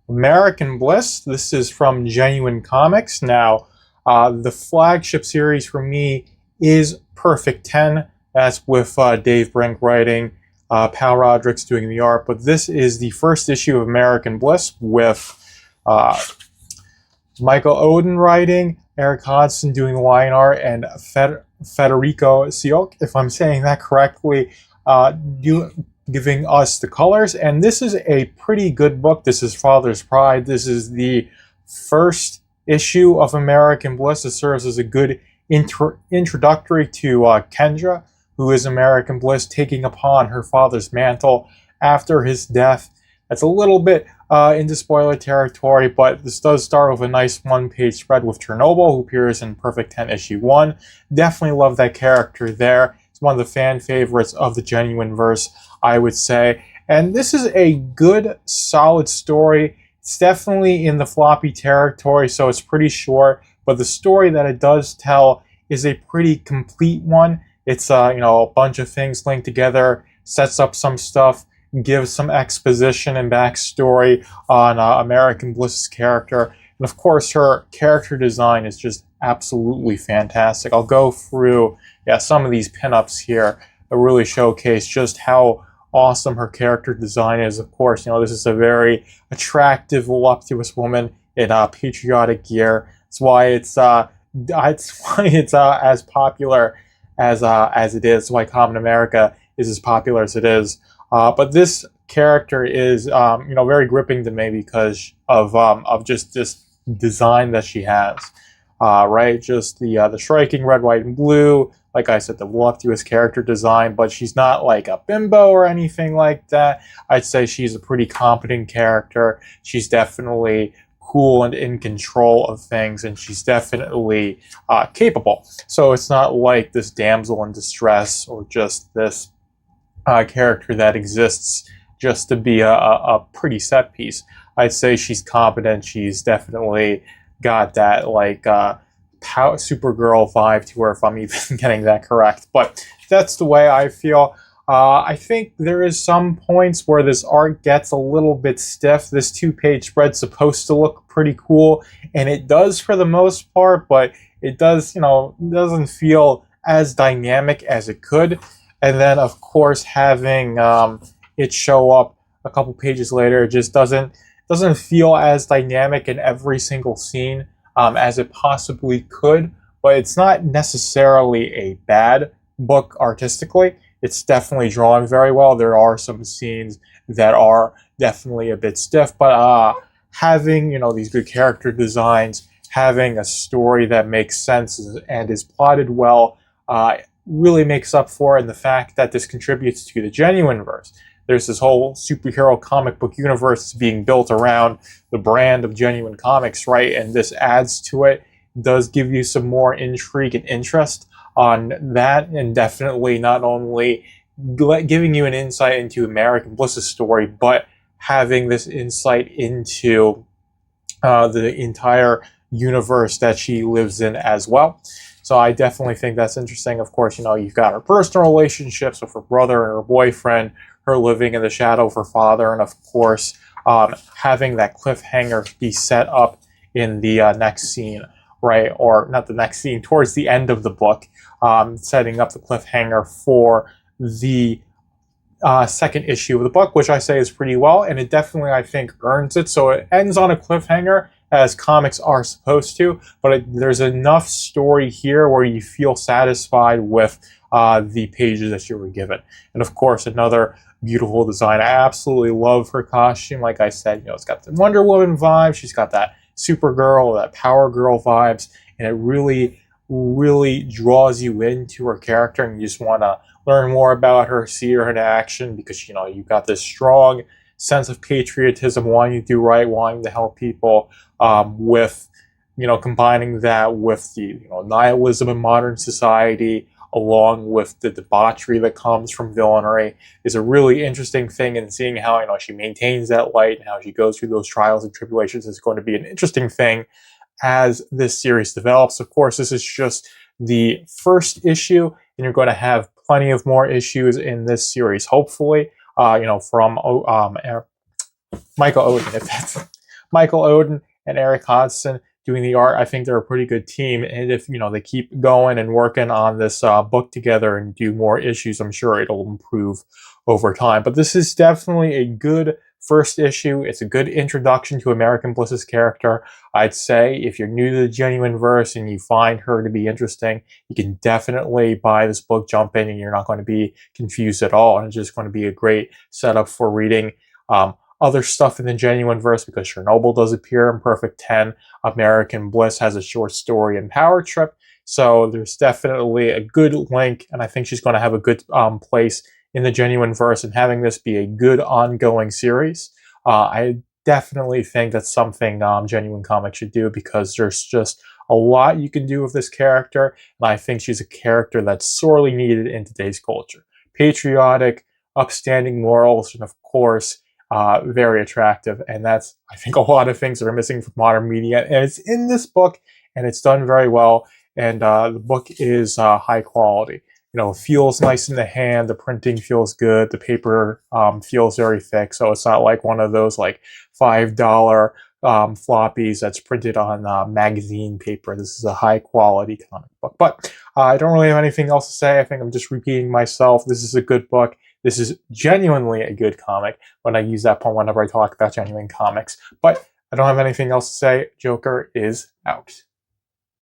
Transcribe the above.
American Bliss. This is from Genuine Comics. Now, the flagship series for me is Perfect 10. That's with Dave Brink writing, Pal Rodrigues doing the art. But this is the first issue of American Bliss with Michael Oden writing, Eric Hodgson doing the line art, and Federico Sioc, if I'm saying that correctly, giving us the colors. And this is a pretty good book. This is Father's Pride. This is the first issue of American Bliss. It serves as a good introductory to Kendra, who is American Bliss, taking upon her father's mantle after his death. That's a little bit into spoiler territory, but this does start with a nice one-page spread with Chernobyl, who appears in Perfect 10 issue 1. Definitely love that character there. It's one of the fan favorites of the Genuine verse, I would say. And this is a good, solid story. It's definitely in the floppy territory, so it's pretty short, but the story that it does tell is a pretty complete one. It's a bunch of things linked together, sets up some stuff, gives some exposition and backstory on American Bliss's character. And of course, her character design is just absolutely fantastic. I'll go through some of these pinups here that really showcase just how awesome her character design is. Of course, this is a very attractive, voluptuous woman in patriotic gear. That's why it's as popular as it is. That's why Common America is as popular as it is. But this character is, very gripping to me because of just this design that she has, right? Just the striking red, white, and blue. Like I said, the voluptuous character design, but she's not like a bimbo or anything like that. I'd say she's a pretty competent character. She's definitely cool and in control of things, and she's definitely capable. So it's not like this damsel in distress or just this character that exists just to be a pretty set piece. I'd say she's competent. She's definitely got that Supergirl vibe to her, if I'm even getting that correct. But that's the way I feel. I think there is some points where this art gets a little bit stiff. This two-page spread's supposed to look pretty cool, and it does for the most part, but it doesn't feel as dynamic as it could. And then, of course, having it show up a couple pages later, it just doesn't feel as dynamic in every single scene as it possibly could. But it's not necessarily a bad book artistically. It's definitely drawn very well. There are some scenes that are definitely a bit stiff, but having these good character designs, having a story that makes sense and is plotted well, really makes up for it, and the fact that this contributes to the Genuine verse. There's this whole superhero comic book universe being built around the brand of Genuine Comics, right? And this adds to it, does give you some more intrigue and interest on that, and definitely not only giving you an insight into American Bliss's story, but having this insight into the entire universe that she lives in as well. So I definitely think that's interesting. Of course, you've got her personal relationships with her brother and her boyfriend, her living in the shadow of her father, and of course, having that cliffhanger be set up in the next scene, right? Or not the next scene, towards the end of the book, setting up the cliffhanger for the second issue of the book, which I say is pretty well, and it definitely, I think, earns it. So it ends on a cliffhanger, as comics are supposed to, but there's enough story here where you feel satisfied with the pages that you were given. And of course, another beautiful design. I absolutely love her costume. Like I said, it's got the Wonder Woman vibe. She's got that Supergirl, that Power Girl vibes, and it really, really draws you into her character, and you just want to learn more about her, see her in action, because you've got this strong sense of patriotism, wanting to do right, wanting to help people, with combining that with the nihilism in modern society, along with the debauchery that comes from villainy, is a really interesting thing. And seeing how she maintains that light and how she goes through those trials and tribulations is going to be an interesting thing as this series develops. Of course, this is just the first issue, and you're going to have plenty of more issues in this series, hopefully. From Michael Oden, if that's Michael Oden and Eric Hodgson doing the art. I think they're a pretty good team, and if they keep going and working on this book together and do more issues, I'm sure it'll improve over time. But this is definitely a good first issue. It's a good introduction to American Bliss's character. I'd say if you're new to the Genuine Verse and you find her to be interesting, you can definitely buy this book, jump in, and you're not going to be confused at all. And it's just going to be a great setup for reading other stuff in the Genuine Verse, because Chernobyl does appear in Perfect 10. American Bliss has a short story in Power Trip. So there's definitely a good link, and I think she's going to have a good place in the Genuine Verse, and having this be a good ongoing series. I definitely think that's something Genuine Comics should do, because there's just a lot you can do with this character, and I think she's a character that's sorely needed in today's culture. Patriotic, upstanding morals, and of course, very attractive, and that's, I think, a lot of things that are missing from modern media, and it's in this book, and it's done very well, and the book is high quality. It feels nice in the hand, the printing feels good, the paper feels very thick, so it's not like one of those like $5 floppies that's printed on magazine paper. This is a high quality comic book. But I don't really have anything else to say. I think I'm just repeating myself. This is a good book. This is genuinely a good comic, when I use that point whenever I talk about Genuine Comics. But I don't have anything else to say. Joker is out.